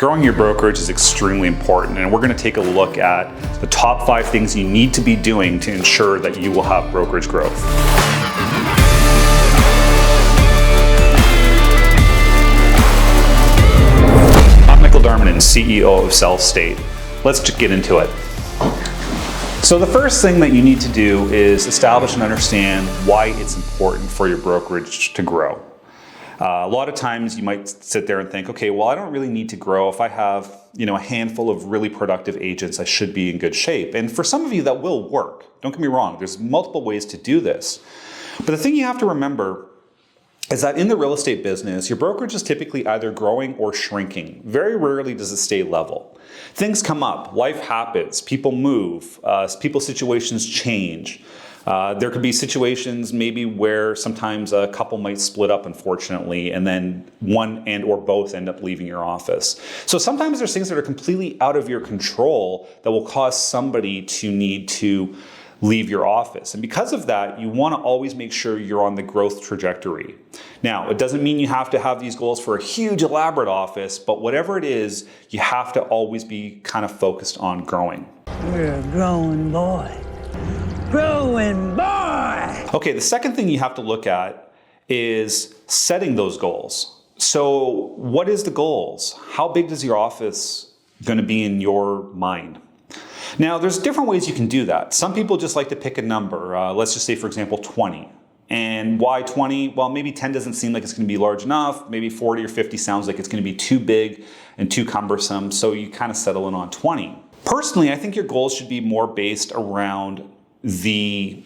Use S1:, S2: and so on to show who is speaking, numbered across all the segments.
S1: Growing your brokerage is extremely important, and we're going to take a look at the top 5 things you need to be doing to ensure that you will have brokerage growth. I'm Michael Darmanin, CEO of Sellstate. Let's just get into it. So the first thing that you need to do is establish and understand why it's important for your brokerage to grow. A lot of times you might sit there and think, okay, well, I don't really need to grow. If I have, a handful of really productive agents, I should be in good shape. And for some of you, that will work. Don't get me wrong. There's multiple ways to do this. But the thing you have to remember is that in the real estate business, your brokerage is typically either growing or shrinking. Very rarely does it stay level. Things come up, life happens, people move, people's situations change. There could be situations maybe where sometimes a couple might split up, unfortunately, and then one and or both end up leaving your office. So sometimes there's things that are completely out of your control that will cause somebody to need to leave your office. And because of that, you want to always make sure you're on the growth trajectory. Now, it doesn't mean you have to have these goals for a huge elaborate office, but whatever it is, you have to always be kind of focused on growing.
S2: You're a growing boy. Growing boy!
S1: Okay, the second thing you have to look at is setting those goals. So what is the goals? How big is your office going to be in your mind? Now, there's different ways you can do that. Some people just like to pick a number. Let's just say, for example, 20. And why 20? Well, maybe 10 doesn't seem like it's going to be large enough. Maybe 40 or 50 sounds like it's going to be too big and too cumbersome. So you kind of settle in on 20. Personally, I think your goals should be more based around the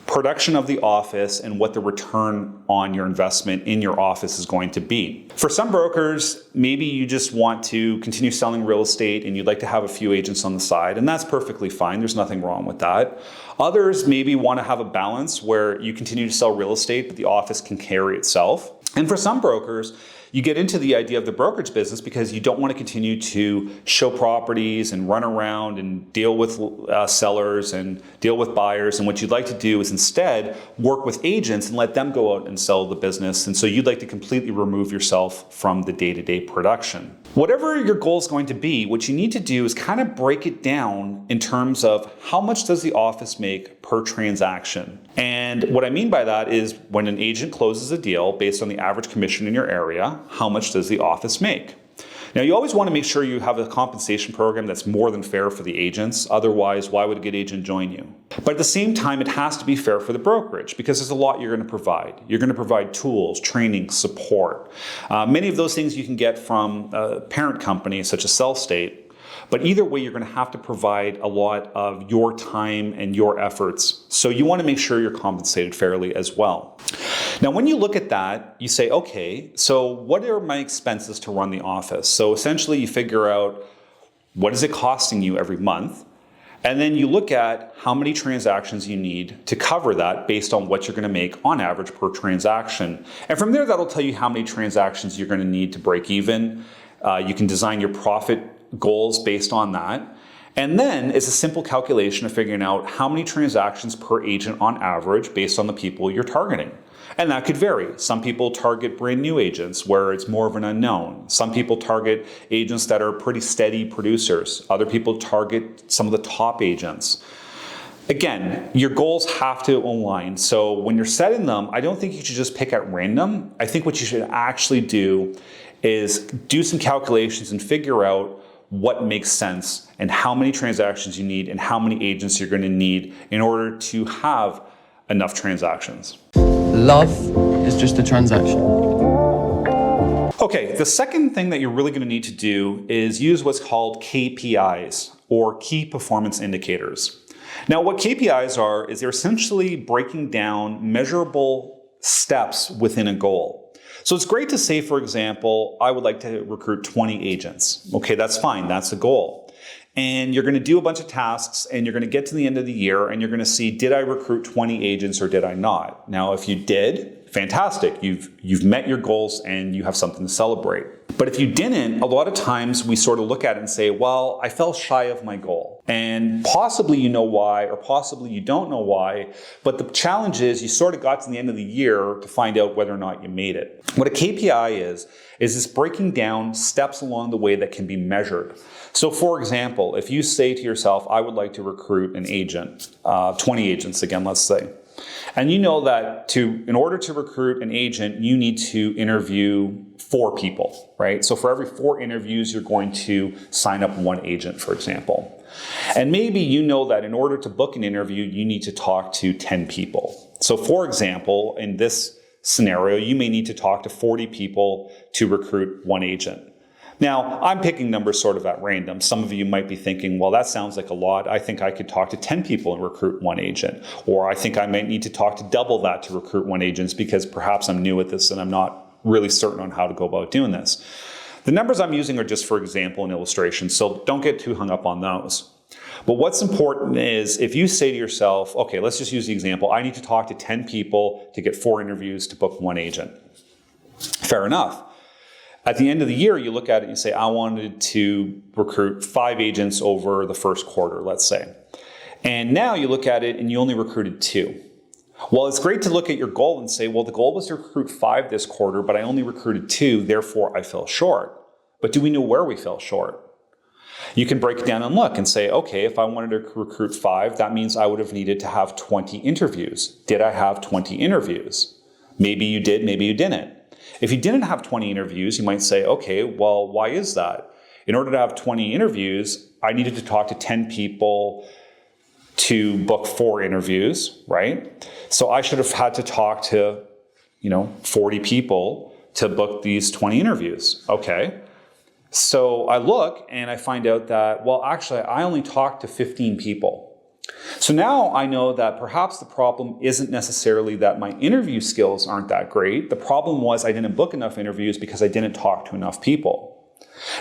S1: production of the office and what the return on your investment in your office is going to be. For some brokers, maybe you just want to continue selling real estate and you'd like to have a few agents on the side, and that's perfectly fine. There's nothing wrong with that. Others maybe want to have a balance where you continue to sell real estate, but the office can carry itself. And for some brokers, you get into the idea of the brokerage business because you don't want to continue to show properties and run around and deal with sellers and deal with buyers. And what you'd like to do is instead work with agents and let them go out and sell the business. And so you'd like to completely remove yourself from the day-to-day production. Whatever your goal is going to be, what you need to do is kind of break it down in terms of how much does the office make per transaction. And what I mean by that is when an agent closes a deal based on the average commission in your area, how much does the office make? Now, you always want to make sure you have a compensation program that's more than fair for the agents. Otherwise, why would a good agent join you? But at the same time, it has to be fair for the brokerage because there's a lot you're going to provide. You're going to provide tools, training, support. Many of those things you can get from parent companies such as Sellstate. But either way, you're going to have to provide a lot of your time and your efforts. So you want to make sure you're compensated fairly as well. Now, when you look at that, you say, okay, so what are my expenses to run the office? So essentially, you figure out what is it costing you every month? And then you look at how many transactions you need to cover that based on what you're going to make on average per transaction. And from there, that'll tell you how many transactions you're going to need to break even. You can design your profit goals based on that. And then it's a simple calculation of figuring out how many transactions per agent on average based on the people you're targeting. And that could vary. Some people target brand new agents where it's more of an unknown. Some people target agents that are pretty steady producers. Other people target some of the top agents. Again, your goals have to align. So when you're setting them, I don't think you should just pick at random. I think what you should actually do is do some calculations and figure out what makes sense and how many transactions you need and how many agents you're going to need in order to have enough transactions.
S3: Love is just a transaction.
S1: Okay, the second thing that you're really going to need to do is use what's called KPIs, or key performance indicators. Now, what KPIs are is they're essentially breaking down measurable steps within a goal. So it's great to say, for example, I would like to recruit 20 agents. Okay, that's fine. That's the goal. And you're going to do a bunch of tasks and you're going to get to the end of the year and you're going to see, did I recruit 20 agents or did I not? Now, if you did, fantastic. You've met your goals and you have something to celebrate. But if you didn't, a lot of times we sort of look at it and say, well, I fell shy of my goal. And possibly you know why, or possibly you don't know why, but the challenge is you sort of got to the end of the year to find out whether or not you made it. What a KPI is this breaking down steps along the way that can be measured. So for example, if you say to yourself, I would like to recruit an agent, 20 agents again, let's say, and you know that in order to recruit an agent, you need to interview 4 people, right? So for every 4 interviews, you're going to sign up 1 agent, for example. And maybe you know that in order to book an interview, you need to talk to 10 people. So for example, in this scenario, you may need to talk to 40 people to recruit 1 agent. Now, I'm picking numbers sort of at random. Some of you might be thinking, well, that sounds like a lot. I think I could talk to 10 people and recruit 1 agent. Or I think I might need to talk to double that to recruit 1 agent because perhaps I'm new at this and I'm not really certain on how to go about doing this. The numbers I'm using are just for example and illustration, so don't get too hung up on those. But what's important is if you say to yourself, okay, let's just use the example, I need to talk to 10 people to get 4 interviews to book 1 agent. Fair enough. At the end of the year, you look at it and you say, I wanted to recruit 5 agents over the first quarter, let's say. And now you look at it and you only recruited 2. Well, it's great to look at your goal and say, well, the goal was to recruit 5 this quarter, but I only recruited 2, therefore I fell short. But do we know where we fell short? You can break it down and look and say, okay, if I wanted to recruit 5, that means I would have needed to have 20 interviews. Did I have 20 interviews? Maybe you did, maybe you didn't. If you didn't have 20 interviews, you might say, okay, well, why is that? In order to have 20 interviews, I needed to talk to 10 people to book 4 interviews, right? So I should have had to talk to, 40 people to book these 20 interviews. Okay. So I look and I find out that, well, actually, I only talked to 15 people. So now I know that perhaps the problem isn't necessarily that my interview skills aren't that great. The problem was I didn't book enough interviews because I didn't talk to enough people.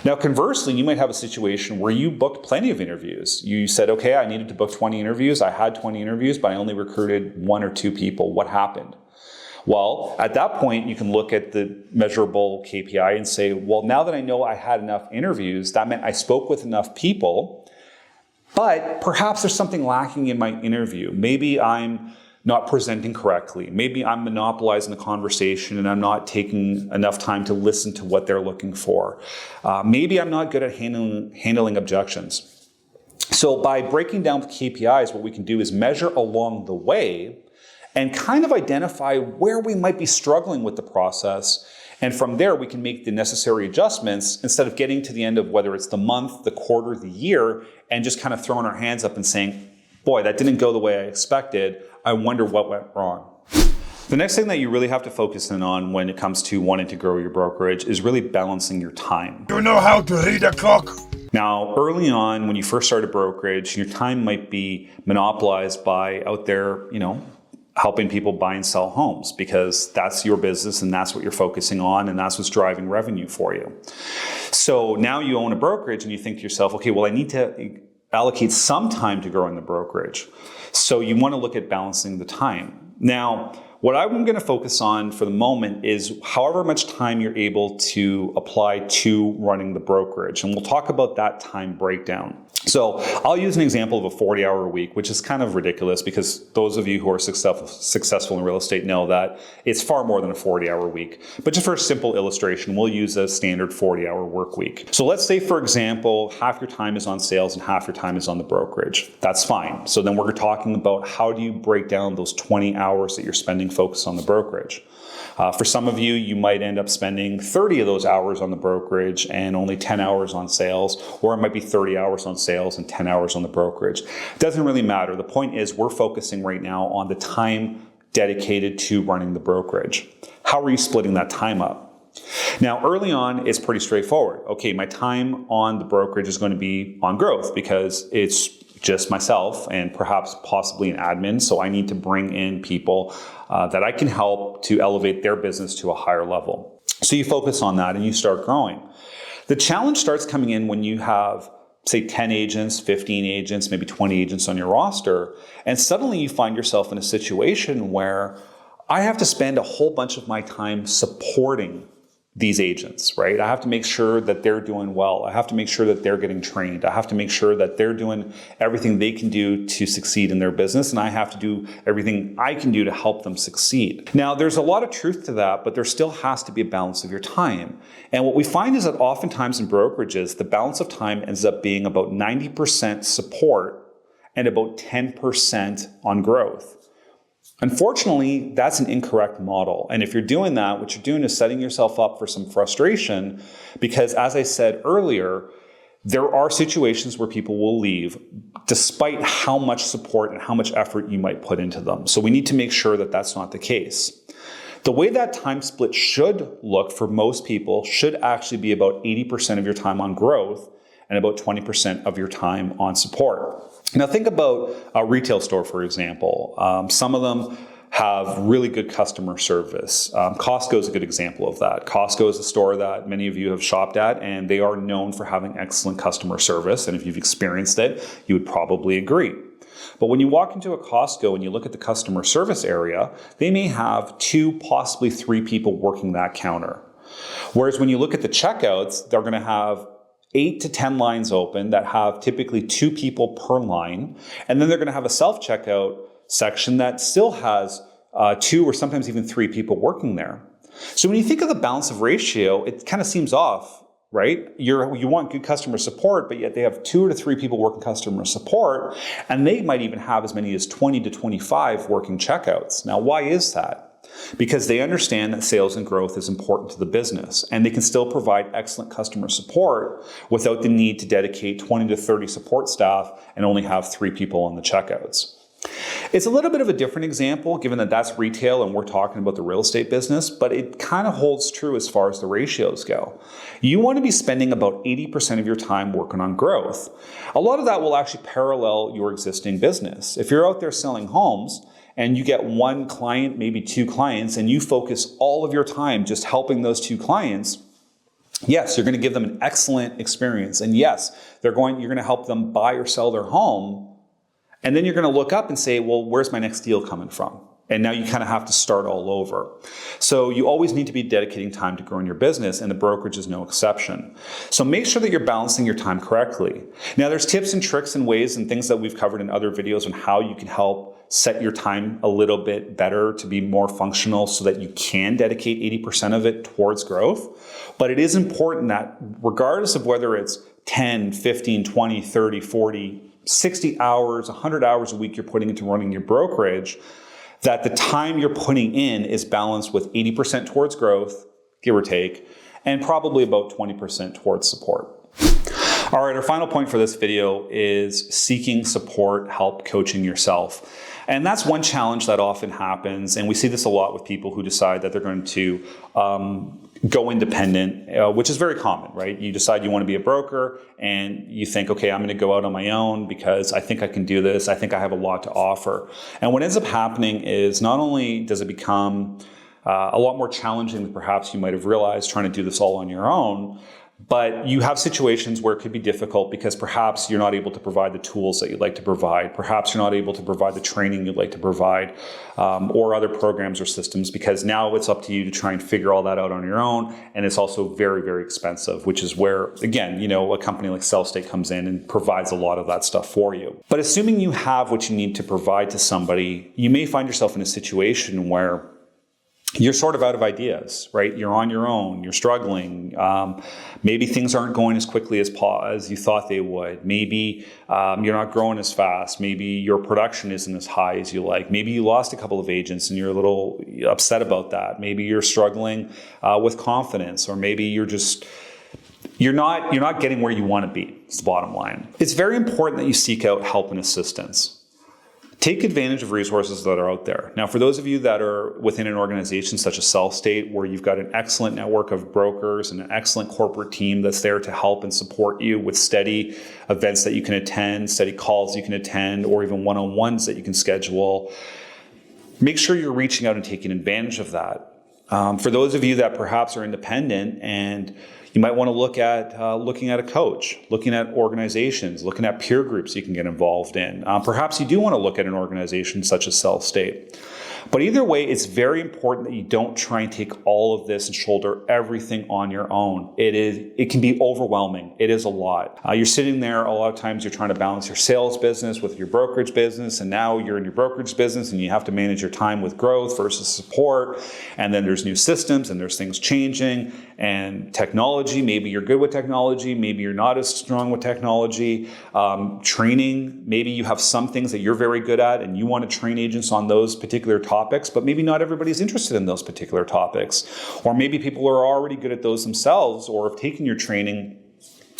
S1: Now, conversely, you might have a situation where you booked plenty of interviews. You said, okay, I needed to book 20 interviews. I had 20 interviews, but I only recruited 1 or 2 people. What happened? Well, at that point, you can look at the measurable KPI and say, well, now that I know I had enough interviews, that meant I spoke with enough people, but perhaps there's something lacking in my interview. Maybe I'm not presenting correctly. Maybe I'm monopolizing the conversation and I'm not taking enough time to listen to what they're looking for. Maybe I'm not good at handling objections. So by breaking down the KPIs, what we can do is measure along the way and kind of identify where we might be struggling with the process. And from there, we can make the necessary adjustments instead of getting to the end of whether it's the month, the quarter, the year, and just kind of throwing our hands up and saying, boy, that didn't go the way I expected. I wonder what went wrong. The next thing that you really have to focus in on when it comes to wanting to grow your brokerage is really balancing your time.
S4: You know how to read a clock?
S1: Now, early on, when you first start a brokerage, your time might be monopolized by out there, helping people buy and sell homes because that's your business and that's what you're focusing on and that's what's driving revenue for you. So now you own a brokerage and you think to yourself, okay, well, I need to allocate some time to growing the brokerage. So you want to look at balancing the time. Now, what I'm going to focus on for the moment is however much time you're able to apply to running the brokerage. And we'll talk about that time breakdown. So I'll use an example of a 40-hour week, which is kind of ridiculous because those of you who are successful in real estate know that it's far more than a 40-hour week. But just for a simple illustration, we'll use a standard 40-hour work week. So let's say, for example, half your time is on sales and half your time is on the brokerage. That's fine. So then we're talking about how do you break down those 20 hours that you're spending focused on the brokerage. For some of you, you might end up spending 30 of those hours on the brokerage and only 10 hours on sales, or it might be 30 hours on sales and 10 hours on the brokerage. It doesn't really matter. The point is we're focusing right now on the time dedicated to running the brokerage. How are you splitting that time up? Now, early on, it's pretty straightforward. Okay, my time on the brokerage is going to be on growth because it's just myself and perhaps possibly an admin. So I need to bring in people that I can help to elevate their business to a higher level. So you focus on that and you start growing. The challenge starts coming in when you have, say, 10 agents, 15 agents, maybe 20 agents on your roster. And suddenly you find yourself in a situation where I have to spend a whole bunch of my time supporting these agents, right? I have to make sure that they're doing well. I have to make sure that they're getting trained. I have to make sure that they're doing everything they can do to succeed in their business, and I have to do everything I can do to help them succeed. Now, there's a lot of truth to that, but there still has to be a balance of your time. And what we find is that oftentimes in brokerages, the balance of time ends up being about 90% support and about 10% on growth. Unfortunately, that's an incorrect model. And if you're doing that, what you're doing is setting yourself up for some frustration because, as I said earlier, there are situations where people will leave despite how much support and how much effort you might put into them. So we need to make sure that that's not the case. The way that time split should look for most people should actually be about 80% of your time on growth and about 20% of your time on support. Now think about a retail store, for example. Some of them have really good customer service. Costco is a good example of that. Costco is a store that many of you have shopped at, and they are known for having excellent customer service. And if you've experienced it, you would probably agree. But when you walk into a Costco and you look at the customer service area, they may have 2, possibly 3 people working that counter. Whereas when you look at the checkouts, they're going to have 8 to 10 lines open that have typically 2 people per line. And then they're going to have a self-checkout section that still has 2 or sometimes even 3 people working there. So when you think of the balance of ratio, it kind of seems off, right? You want good customer support, but yet they have 2 to 3 people working customer support, and they might even have as many as 20 to 25 working checkouts. Now, why is that? Because they understand that sales and growth is important to the business, and they can still provide excellent customer support without the need to dedicate 20 to 30 support staff and only have 3 people on the checkouts. It's a little bit of a different example, given that that's retail and we're talking about the real estate business, but it kind of holds true as far as the ratios go. You want to be spending about 80% of your time working on growth. A lot of that will actually parallel your existing business. If you're out there selling homes, and you get 1 client, maybe 2 clients, and you focus all of your time just helping those 2 clients, yes, you're going to give them an excellent experience. And yes, you're going to help them buy or sell their home. And then you're going to look up and say, well, where's my next deal coming from? And now you kind of have to start all over. So you always need to be dedicating time to growing your business, and the brokerage is no exception. So make sure that you're balancing your time correctly. Now, there's tips and tricks and ways and things that we've covered in other videos on how you can help set your time a little bit better to be more functional so that you can dedicate 80% of it towards growth. But it is important that regardless of whether it's 10, 15, 20, 30, 40, 60 hours, 100 hours a week you're putting into running your brokerage, that the time you're putting in is balanced with 80% towards growth, give or take, and probably about 20% towards support. All right, our final point for this video is seeking support, help coaching yourself. And that's one challenge that often happens, and we see this a lot with people who decide that they're going to go independent, which is very common, right? You decide you want to be a broker, and you think, okay, I'm going to go out on my own because I think I can do this. I think I have a lot to offer. And what ends up happening is not only does it become a lot more challenging than perhaps you might have realized trying to do this all on your own, but you have situations where it could be difficult because perhaps you're not able to provide the tools that you'd like to provide. Perhaps you're not able to provide the training you'd like to provide, or other programs or systems, because now it's up to you to try and figure all that out on your own. And it's also very, very expensive, which is where, again, a company like Sellstate comes in and provides a lot of that stuff for you. But assuming you have what you need to provide to somebody, you may find yourself in a situation where you're sort of out of ideas, right? You're on your own, you're struggling. Maybe things aren't going as quickly as you thought they would. Maybe you're not growing as fast. Maybe your production isn't as high as you like. Maybe you lost a couple of agents and you're a little upset about that. Maybe you're struggling with confidence, or maybe you're not getting where you want to be. It's the bottom line. It's very important that you seek out help and assistance. Take advantage of resources that are out there. Now, for those of you that are within an organization such as Sellstate, where you've got an excellent network of brokers and an excellent corporate team that's there to help and support you with steady events that you can attend, steady calls you can attend, or even one-on-ones that you can schedule, make sure you're reaching out and taking advantage of that. For those of you that perhaps are independent and You might want to look at looking at a coach, looking at organizations, looking at peer groups you can get involved in. Perhaps you do want to look at an organization such as Sellstate. But either way, it's very important that you don't try and take all of this and shoulder everything on your own. It can be overwhelming. It is a lot. You're sitting there, a lot of times you're trying to balance your sales business with your brokerage business, and now you're in your brokerage business and you have to manage your time with growth versus support. And then there's new systems and there's things changing and technology. Maybe you're good with technology. Maybe you're not as strong with technology. Training, maybe you have some things that you're very good at and you want to train agents on those particular topics, but maybe not everybody's interested in those particular topics. Or maybe people are already good at those themselves or have taken your training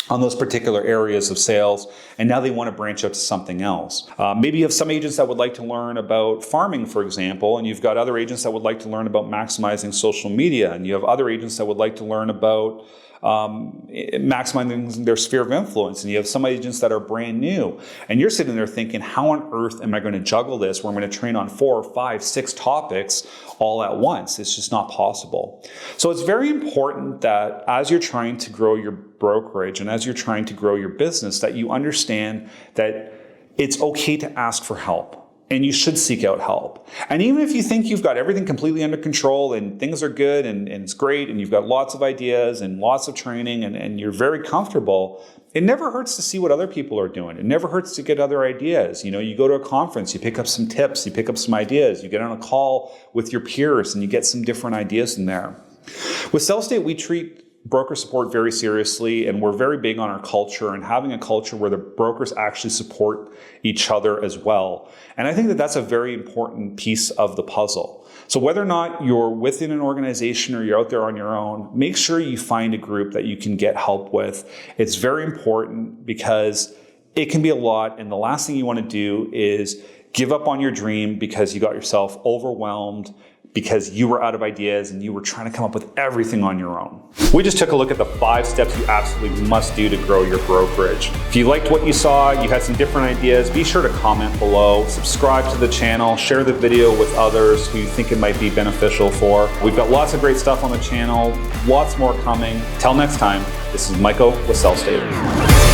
S1: on those particular areas of sales, and now they want to branch out to something else. Maybe you have some agents that would like to learn about farming, for example, and you've got other agents that would like to learn about maximizing social media, and you have other agents that would like to learn about maximizing their sphere of influence, and you have some agents that are brand new, and you're sitting there thinking, how on earth am I going to juggle this where I'm going to train on 4, 5, 6 topics all at once? It's just not possible. So it's very important that as you're trying to grow your brokerage and as you're trying to grow your business, that you understand that it's okay to ask for help. And you should seek out help. And even if you think you've got everything completely under control and things are good and it's great and you've got lots of ideas and lots of training and you're very comfortable, it never hurts to see what other people are doing. It never hurts to get other ideas. You know, you go to a conference, you pick up some tips, you pick up some ideas, you get on a call with your peers and you get some different ideas in there. With Sellstate, we treat broker support very seriously, and we're very big on our culture and having a culture where the brokers actually support each other as well. And I think that that's a very important piece of the puzzle. So whether or not you're within an organization or you're out there on your own, make sure you find a group that you can get help with. It's very important because it can be a lot, and the last thing you want to do is give up on your dream because you got yourself overwhelmed, because you were out of ideas and you were trying to come up with everything on your own. We just took a look at the 5 steps you absolutely must do to grow your brokerage. If you liked what you saw, you had some different ideas, be sure to comment below, subscribe to the channel, share the video with others who you think it might be beneficial for. We've got lots of great stuff on the channel, lots more coming. Till next time, this is Michael with Sellstate.